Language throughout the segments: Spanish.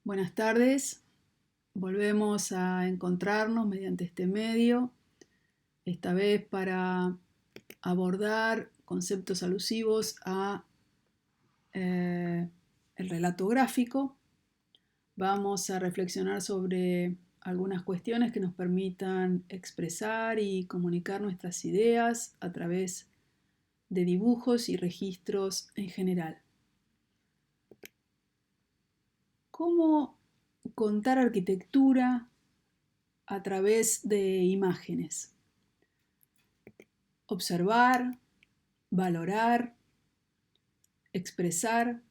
Buenas tardes, volvemos a encontrarnos mediante este medio, esta vez para abordar conceptos alusivos a el relato gráfico. Vamos a reflexionar sobre algunas cuestiones que nos permitan expresar y comunicar nuestras ideas a través de dibujos y registros en general. ¿Cómo contar arquitectura a través de imágenes? Observar, valorar, expresar.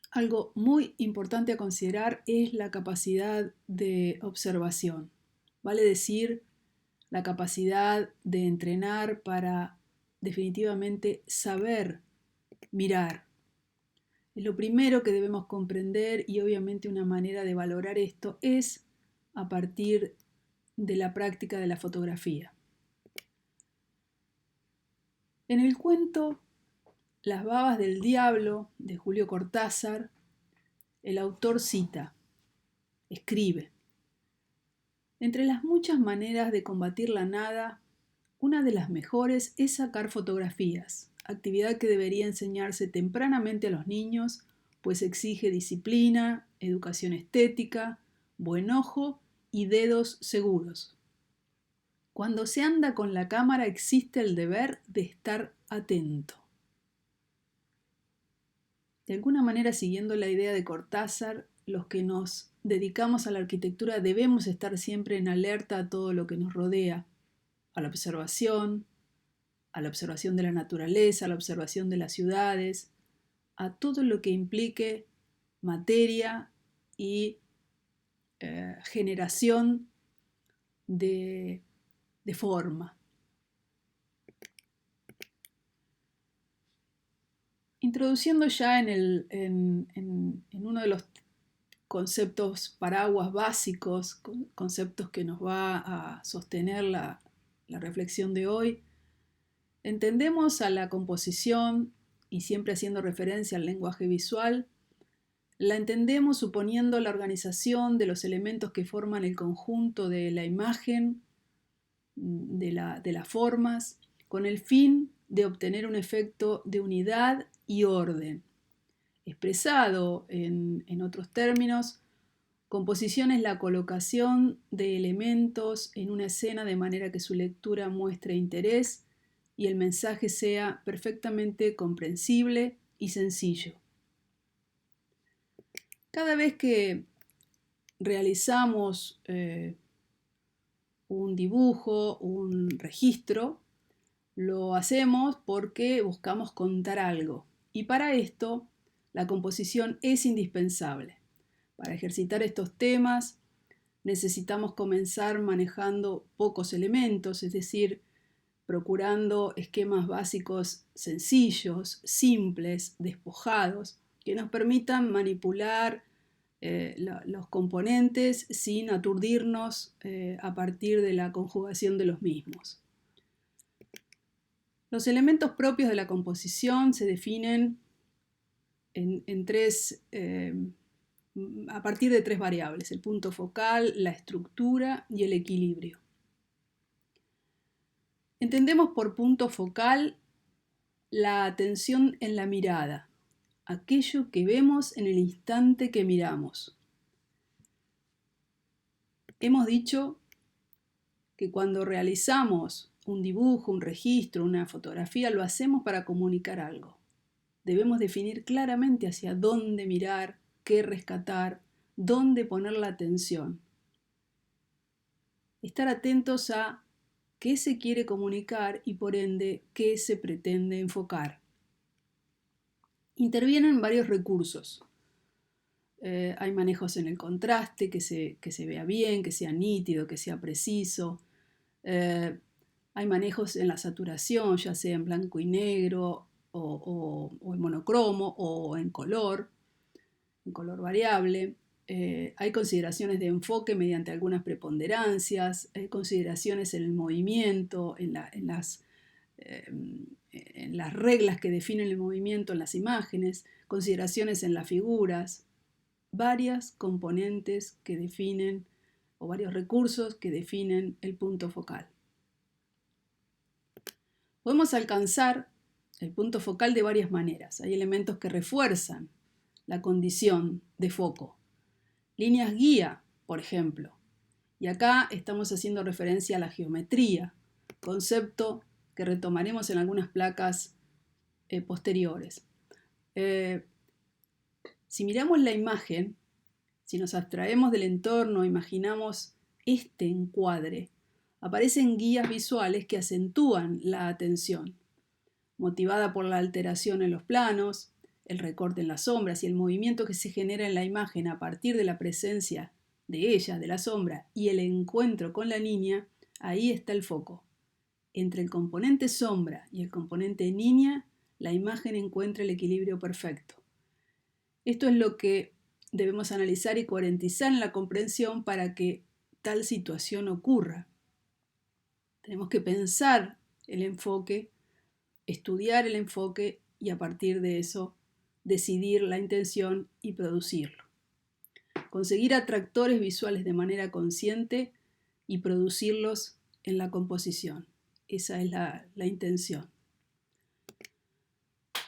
Algo muy importante a considerar es la capacidad de observación. Vale decir, la capacidad de entrenar para definitivamente saber mirar. Es lo primero que debemos comprender y obviamente una manera de valorar esto es a partir de la práctica de la fotografía. En el cuento Las babas del diablo de Julio Cortázar, el autor cita, escribe: entre las muchas maneras de combatir la nada, una de las mejores es sacar fotografías, actividad que debería enseñarse tempranamente a los niños, pues exige disciplina, educación estética, buen ojo y dedos seguros. Cuando se anda con la cámara existe el deber de estar atento. De alguna manera, siguiendo la idea de Cortázar, los que nos dedicamos a la arquitectura debemos estar siempre en alerta a todo lo que nos rodea, a la observación de la naturaleza, a la observación de las ciudades, a todo lo que implique materia y generación de forma. Introduciendo ya en uno de los conceptos paraguas básicos, conceptos que nos va a sostener la reflexión de hoy, entendemos a la composición, y siempre haciendo referencia al lenguaje visual, la entendemos suponiendo la organización de los elementos que forman el conjunto de la imagen, de las formas, con el fin de obtener un efecto de unidad y orden. Expresado en otros términos, composición es la colocación de elementos en una escena de manera que su lectura muestre interés y el mensaje sea perfectamente comprensible y sencillo. Cada vez que realizamos un dibujo, un registro, lo hacemos porque buscamos contar algo. Y para esto, la composición es indispensable. Para ejercitar estos temas, necesitamos comenzar manejando pocos elementos, es decir, procurando esquemas básicos sencillos, simples, despojados, que nos permitan manipular los componentes sin aturdirnos a partir de la conjugación de los mismos. Los elementos propios de la composición se definen a partir de tres variables: el punto focal, la estructura y el equilibrio. Entendemos por punto focal la atención en la mirada, aquello que vemos en el instante que miramos. Hemos dicho que cuando realizamos un dibujo, un registro, una fotografía, lo hacemos para comunicar algo. Debemos definir claramente hacia dónde mirar, qué rescatar, dónde poner la atención. Estar atentos a qué se quiere comunicar y por ende qué se pretende enfocar. Intervienen varios recursos. Hay manejos en el contraste, que se vea bien, que sea nítido, que sea preciso. Hay manejos en la saturación, ya sea en blanco y negro o en monocromo o en color variable. Hay consideraciones de enfoque mediante algunas preponderancias, hay consideraciones en el movimiento, en las reglas que definen el movimiento en las imágenes, consideraciones en las figuras. varias componentes que definen, o varios recursos que definen el punto focal. Podemos alcanzar el punto focal de varias maneras. Hay elementos que refuerzan la condición de foco. Líneas guía, por ejemplo. Y acá estamos haciendo referencia a la geometría, concepto que retomaremos en algunas placas posteriores. Si miramos la imagen, si nos abstraemos del entorno, imaginamos este encuadre, aparecen guías visuales que acentúan la atención, motivada por la alteración en los planos, el recorte en las sombras y el movimiento que se genera en la imagen a partir de la presencia de ella, de la sombra, y el encuentro con la niña. Ahí está el foco. Entre el componente sombra y el componente niña, la imagen encuentra el equilibrio perfecto. Esto es lo que debemos analizar y coherentizar en la comprensión para que tal situación ocurra. Tenemos que pensar el enfoque, estudiar el enfoque y a partir de eso decidir la intención y producirlo. Conseguir atractores visuales de manera consciente y producirlos en la composición. Esa es la intención.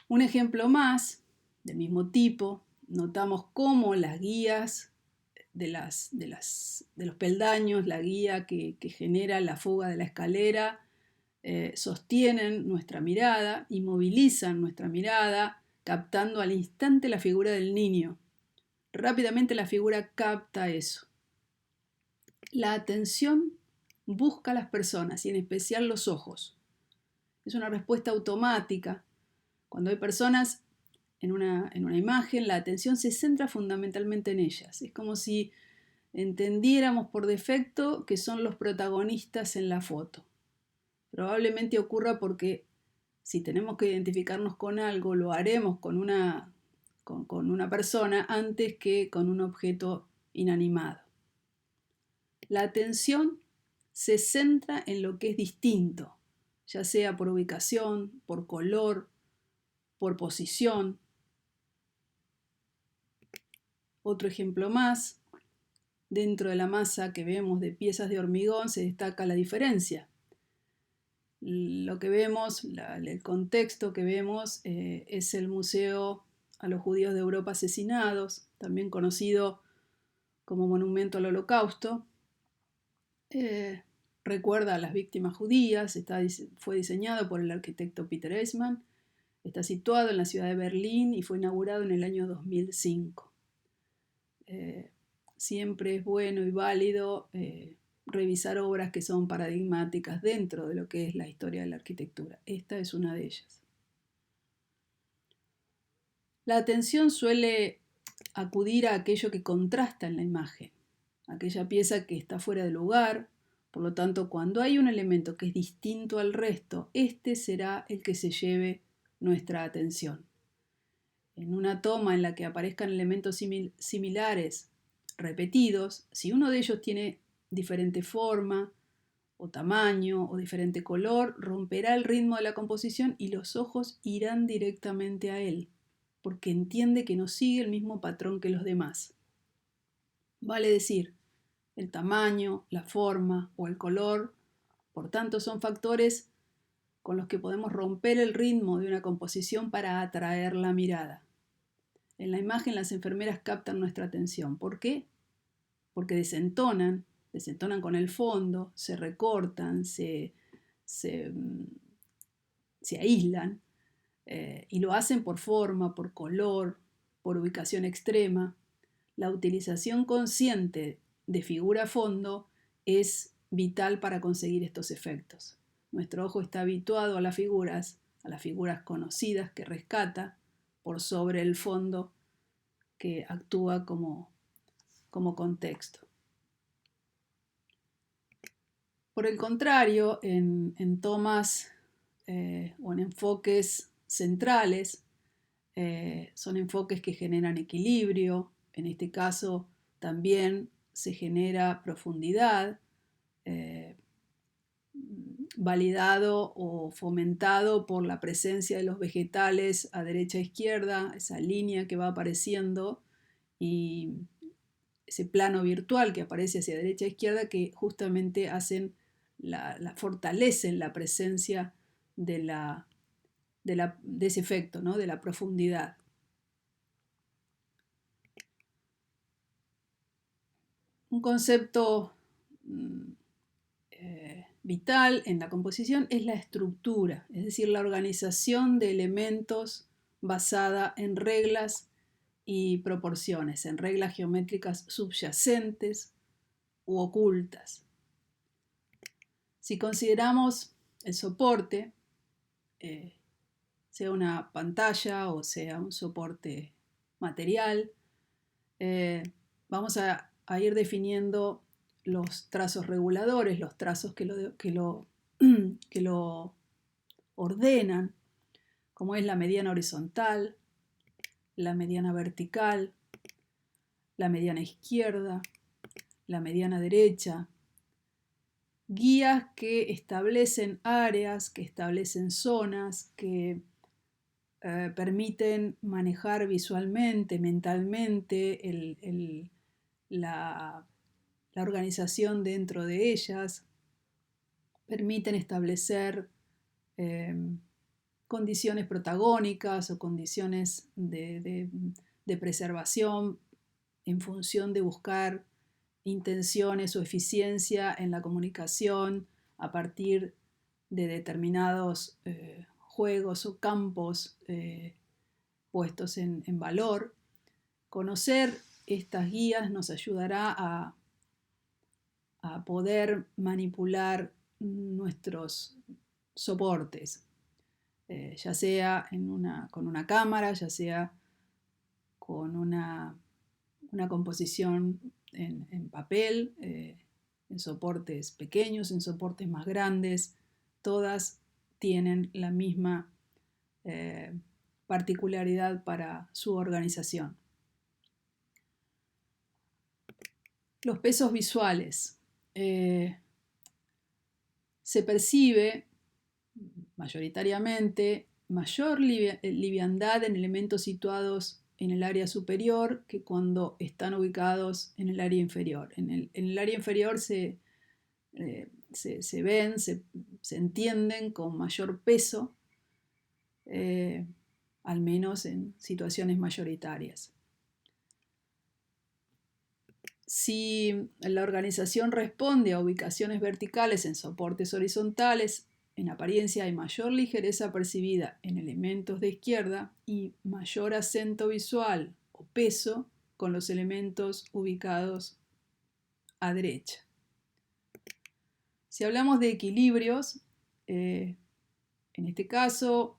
Un ejemplo más, del mismo tipo, notamos cómo las guías de los peldaños, la guía que genera la fuga de la escalera, sostienen nuestra mirada y movilizan nuestra mirada, captando al instante la figura del niño. Rápidamente la figura capta eso. La atención busca a las personas y en especial los ojos. Es una respuesta automática. Cuando hay personas en una imagen, la atención se centra fundamentalmente en ellas. Es como si entendiéramos por defecto que son los protagonistas en la foto. Probablemente ocurra porque si tenemos que identificarnos con algo, lo haremos con una persona antes que con un objeto inanimado. La atención se centra en lo que es distinto, ya sea por ubicación, por color, por posición. Otro ejemplo más, dentro de la masa que vemos de piezas de hormigón se destaca la diferencia. Lo que vemos, el contexto que vemos es el Museo a los Judíos de Europa Asesinados, también conocido como Monumento al Holocausto. Recuerda a las víctimas judías, fue diseñado por el arquitecto Peter Eisman, está situado en la ciudad de Berlín y fue inaugurado en el año 2005. Siempre es bueno y válido revisar obras que son paradigmáticas dentro de lo que es la historia de la arquitectura. Esta es una de ellas. La atención suele acudir a aquello que contrasta en la imagen, aquella pieza que está fuera de lugar. Por lo tanto, cuando hay un elemento que es distinto al resto, este será el que se lleve nuestra atención. En una toma en la que aparezcan elementos similares repetidos, si uno de ellos tiene diferente forma o tamaño o diferente color, romperá el ritmo de la composición y los ojos irán directamente a él, porque entiende que no sigue el mismo patrón que los demás. Vale decir, el tamaño, la forma o el color, por tanto, son factores con los que podemos romper el ritmo de una composición para atraer la mirada. En la imagen las enfermeras captan nuestra atención. ¿Por qué? Porque desentonan con el fondo, se recortan, se aíslan y lo hacen por forma, por color, por ubicación extrema. La utilización consciente de figura-fondo es vital para conseguir estos efectos. Nuestro ojo está habituado a las figuras conocidas que rescata por sobre el fondo que actúa como contexto. Por el contrario, en tomas o en enfoques centrales, son enfoques que generan equilibrio. En este caso también se genera profundidad, validado o fomentado por la presencia de los vegetales a derecha e izquierda, esa línea que va apareciendo y ese plano virtual que aparece hacia derecha e izquierda que justamente fortalecen la presencia de ese efecto, ¿no? De la profundidad. Un concepto vital en la composición es la estructura, es decir, la organización de elementos basada en reglas y proporciones, en reglas geométricas subyacentes u ocultas. Si consideramos el soporte, sea una pantalla o sea un soporte material, vamos a ir definiendo los trazos reguladores, los trazos que lo ordenan, como es la mediana horizontal, la mediana vertical, la mediana izquierda, la mediana derecha, guías que establecen áreas, que establecen zonas, que permiten manejar visualmente, mentalmente la organización dentro de ellas, permiten establecer condiciones protagónicas o condiciones de preservación en función de buscar intenciones o eficiencia en la comunicación a partir de determinados juegos o campos puestos en valor. Conocer estas guías nos ayudará a poder manipular nuestros soportes, ya sea con una cámara, ya sea con una composición en papel, en soportes pequeños, en soportes más grandes. Todas tienen la misma particularidad para su organización. Los pesos visuales. Se percibe mayoritariamente mayor liviandad en elementos situados en el área superior que cuando están ubicados en el área inferior. En el área inferior se ven, se entienden con mayor peso, al menos en situaciones mayoritarias. Si la organización responde a ubicaciones verticales en soportes horizontales, en apariencia hay mayor ligereza percibida en elementos de izquierda y mayor acento visual o peso con los elementos ubicados a derecha. Si hablamos de equilibrios, en este caso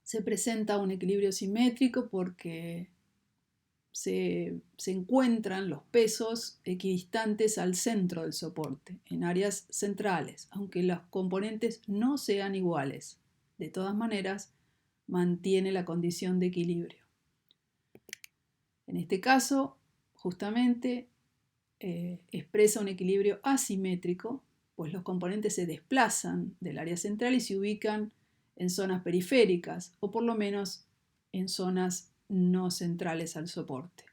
se presenta un equilibrio simétrico porque se encuentran los pesos equidistantes al centro del soporte, en áreas centrales, aunque los componentes no sean iguales. De todas maneras, mantiene la condición de equilibrio. En este caso, justamente, expresa un equilibrio asimétrico, pues los componentes se desplazan del área central y se ubican en zonas periféricas, o por lo menos en zonas no centrales al soporte.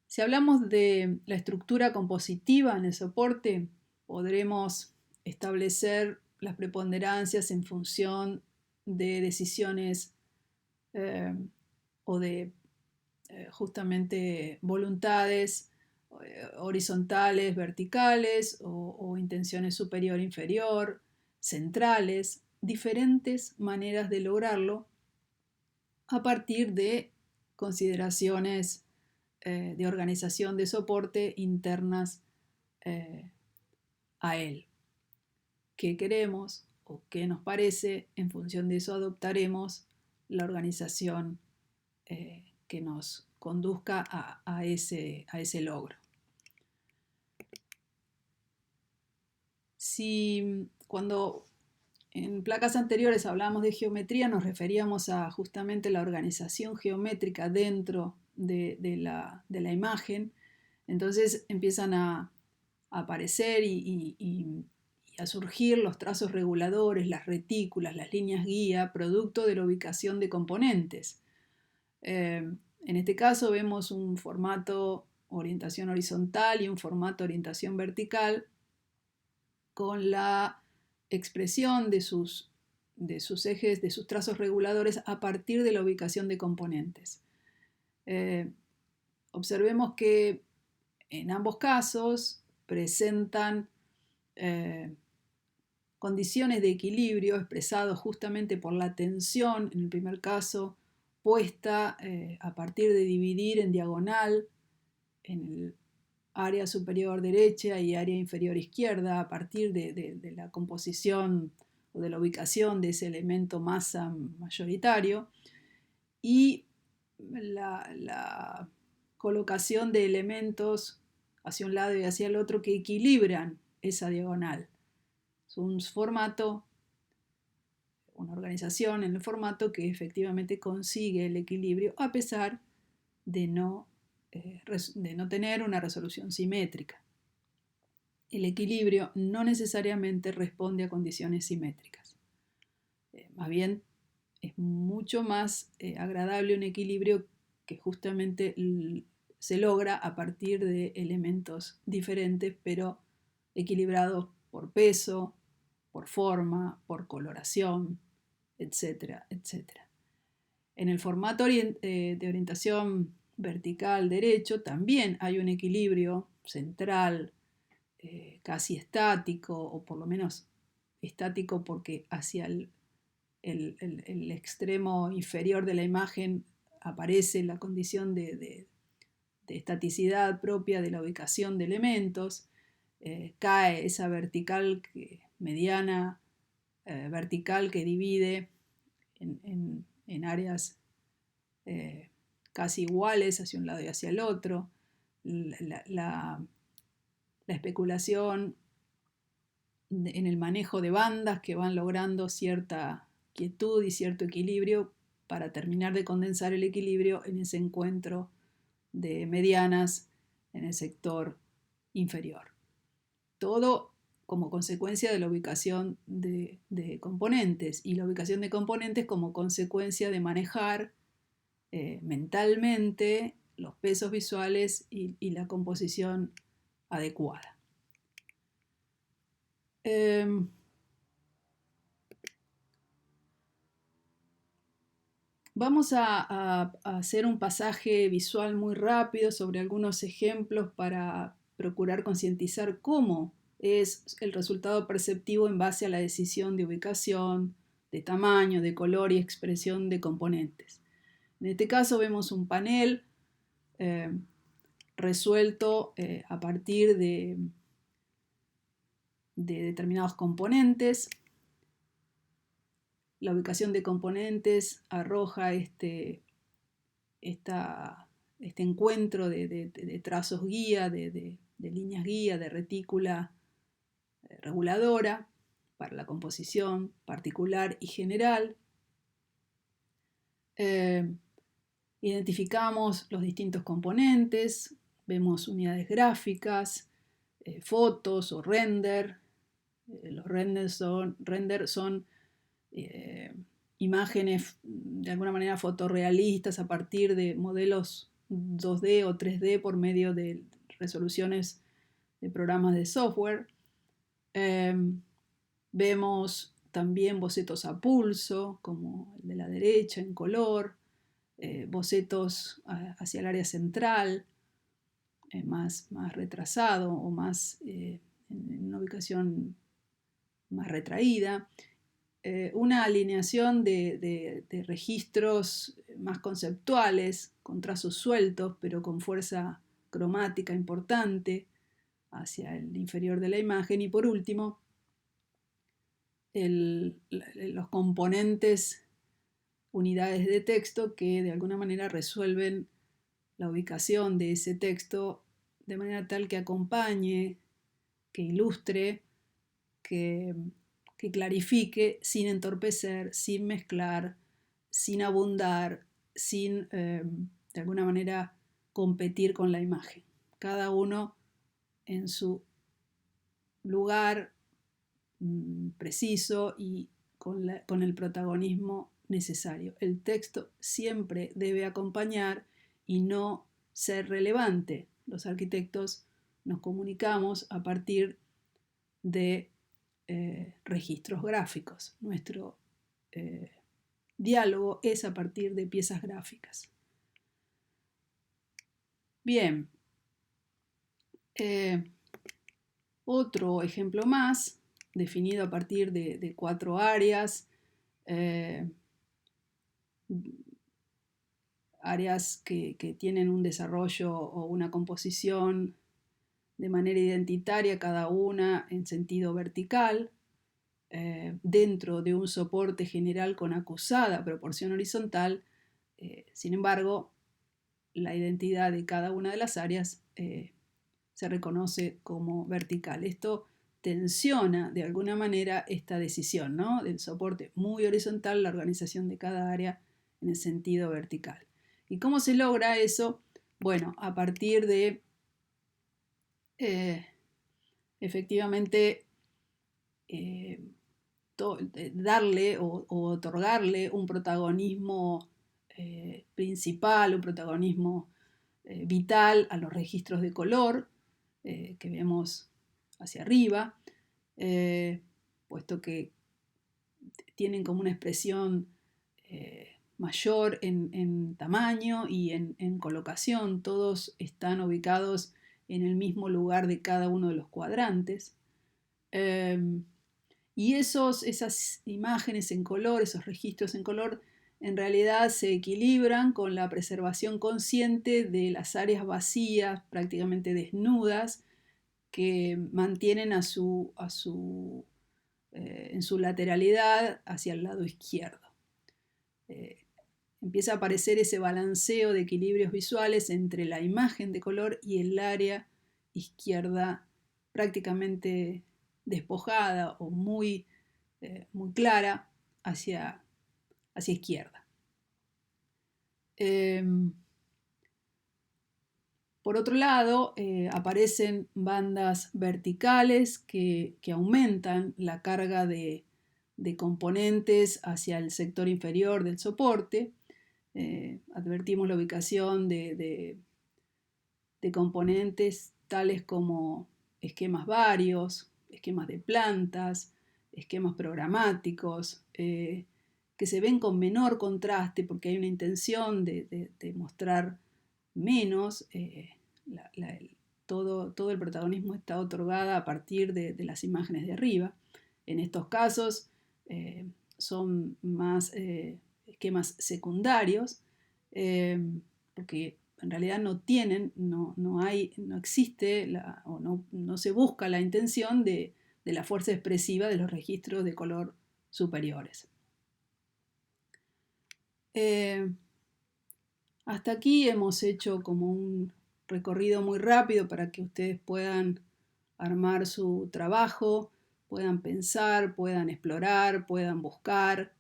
Si hablamos de la estructura compositiva en el soporte, podremos establecer las preponderancias en función de decisiones o de justamente voluntades horizontales, verticales o intenciones superior-inferior, centrales, diferentes maneras de lograrlo a partir de consideraciones de organización de soporte internas a él. ¿Qué queremos o qué nos parece? En función de eso adoptaremos la organización que nos conduzca a ese logro. Si cuando en placas anteriores hablábamos de geometría, nos referíamos a justamente la organización geométrica dentro de la imagen, entonces empiezan a aparecer y a surgir los trazos reguladores, las retículas, las líneas guía, producto de la ubicación de componentes. En este caso vemos un formato orientación horizontal y un formato orientación vertical con la expresión de sus ejes, de sus trazos reguladores a partir de la ubicación de componentes. Observemos que en ambos casos presentan condiciones de equilibrio expresados justamente por la tensión, en el primer caso, puesta a partir de dividir en diagonal en el área superior derecha y área inferior izquierda a partir de la composición o de la ubicación de ese elemento masa mayoritario, y la colocación de elementos hacia un lado y hacia el otro que equilibran esa diagonal. Es un formato, una organización en el formato que efectivamente consigue el equilibrio a pesar de no tener una resolución simétrica. El equilibrio no necesariamente responde a condiciones simétricas. Más bien es mucho más agradable un equilibrio que justamente se logra a partir de elementos diferentes, pero equilibrados por peso, por forma, por coloración, etcétera, etcétera. En el formato de orientación vertical derecho también hay un equilibrio central, casi estático, o por lo menos estático porque hacia el extremo inferior de la imagen aparece la condición de estaticidad propia de la ubicación de elementos. Cae esa vertical mediana vertical que divide en áreas casi iguales hacia un lado y hacia el otro. La especulación en el manejo de bandas que van logrando cierta quietud y cierto equilibrio para terminar de condensar el equilibrio en ese encuentro de medianas en el sector inferior. Todo como consecuencia de la ubicación de componentes, y la ubicación de componentes como consecuencia de manejar mentalmente los pesos visuales y la composición adecuada. Vamos a hacer un pasaje visual muy rápido sobre algunos ejemplos para procurar concientizar cómo es el resultado perceptivo en base a la decisión de ubicación, de tamaño, de color y expresión de componentes. En este caso vemos un panel resuelto a partir de determinados componentes. La ubicación de componentes arroja este encuentro de trazos guía, de líneas guía, de retícula reguladora para la composición particular y general. Identificamos los distintos componentes, vemos unidades gráficas, fotos o render. Los renders son imágenes de alguna manera fotorrealistas a partir de modelos 2D o 3D por medio de resoluciones de programas de software. Vemos también bocetos a pulso, como el de la derecha en color, bocetos hacia el área central, más retrasado o más en una ubicación más retraída. Una alineación de registros más conceptuales, con trazos sueltos, pero con fuerza cromática importante hacia el inferior de la imagen. Y por último, los componentes, unidades de texto que de alguna manera resuelven la ubicación de ese texto de manera tal que acompañe, que ilustre, que clarifique sin entorpecer, sin mezclar, sin abundar, sin de alguna manera competir con la imagen. Cada uno en su lugar preciso y con el protagonismo necesario. El texto siempre debe acompañar y no ser relevante. Los arquitectos nos comunicamos a partir de registros gráficos. Nuestro diálogo es a partir de piezas gráficas. Bien, otro ejemplo más, definido a partir de 4 áreas, áreas que tienen un desarrollo o una composición de manera identitaria, cada una en sentido vertical, dentro de un soporte general con acusada proporción horizontal. Sin embargo, la identidad de cada una de las áreas se reconoce como vertical. Esto tensiona de alguna manera esta decisión, ¿no? Del soporte muy horizontal, la organización de cada área en el sentido vertical. ¿Y cómo se logra eso? Bueno, a partir de efectivamente darle o otorgarle un protagonismo principal, un protagonismo vital a los registros de color que vemos hacia arriba, puesto que tienen como una expresión mayor en tamaño y en colocación. Todos están ubicados en el mismo lugar de cada uno de los cuadrantes. Y esas imágenes en color, esos registros en color, en realidad se equilibran con la preservación consciente de las áreas vacías, prácticamente desnudas, que mantienen en su lateralidad hacia el lado izquierdo. Empieza a aparecer ese balanceo de equilibrios visuales entre la imagen de color y el área izquierda prácticamente despojada o muy clara hacia izquierda. Por otro lado, aparecen bandas verticales que aumentan la carga de componentes hacia el sector inferior del soporte. Advertimos la ubicación de componentes tales como esquemas varios, esquemas de plantas, esquemas programáticos, que se ven con menor contraste porque hay una intención de mostrar menos. Todo el protagonismo está otorgado a partir de las imágenes de arriba. En estos casos son más esquemas secundarios, porque en realidad no existe o no se busca la intención de la fuerza expresiva de los registros de color superiores. Hasta aquí hemos hecho como un recorrido muy rápido para que ustedes puedan armar su trabajo, puedan pensar, puedan explorar, puedan buscar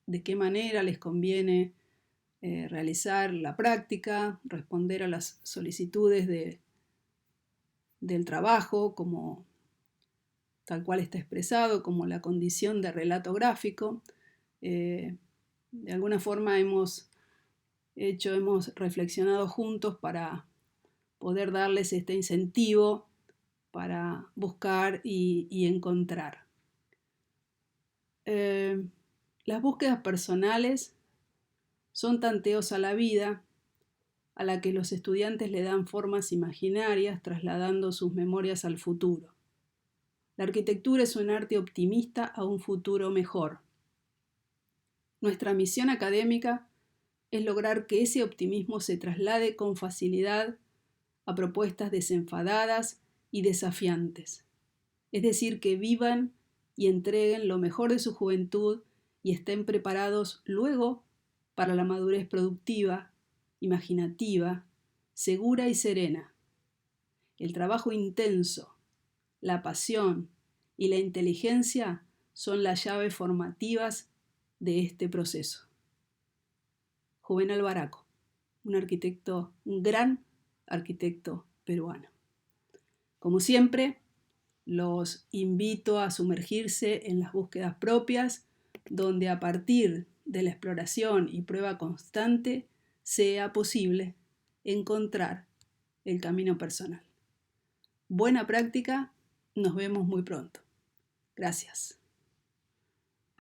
de qué manera les conviene realizar la práctica, responder a las solicitudes del trabajo como tal cual está expresado, como la condición de relato gráfico. De alguna forma hemos reflexionado juntos para poder darles este incentivo para buscar y encontrar. Las búsquedas personales son tanteos a la vida a la que los estudiantes le dan formas imaginarias trasladando sus memorias al futuro. La arquitectura es un arte optimista a un futuro mejor. Nuestra misión académica es lograr que ese optimismo se traslade con facilidad a propuestas desenfadadas y desafiantes, es decir, que vivan y entreguen lo mejor de su juventud y estén preparados luego para la madurez productiva, imaginativa, segura y serena. El trabajo intenso, la pasión y la inteligencia son las llaves formativas de este proceso. Juvenal Baraco, un gran arquitecto peruano. Como siempre, los invito a sumergirse en las búsquedas propias, donde a partir de la exploración y prueba constante sea posible encontrar el camino personal. Buena práctica, nos vemos muy pronto. Gracias.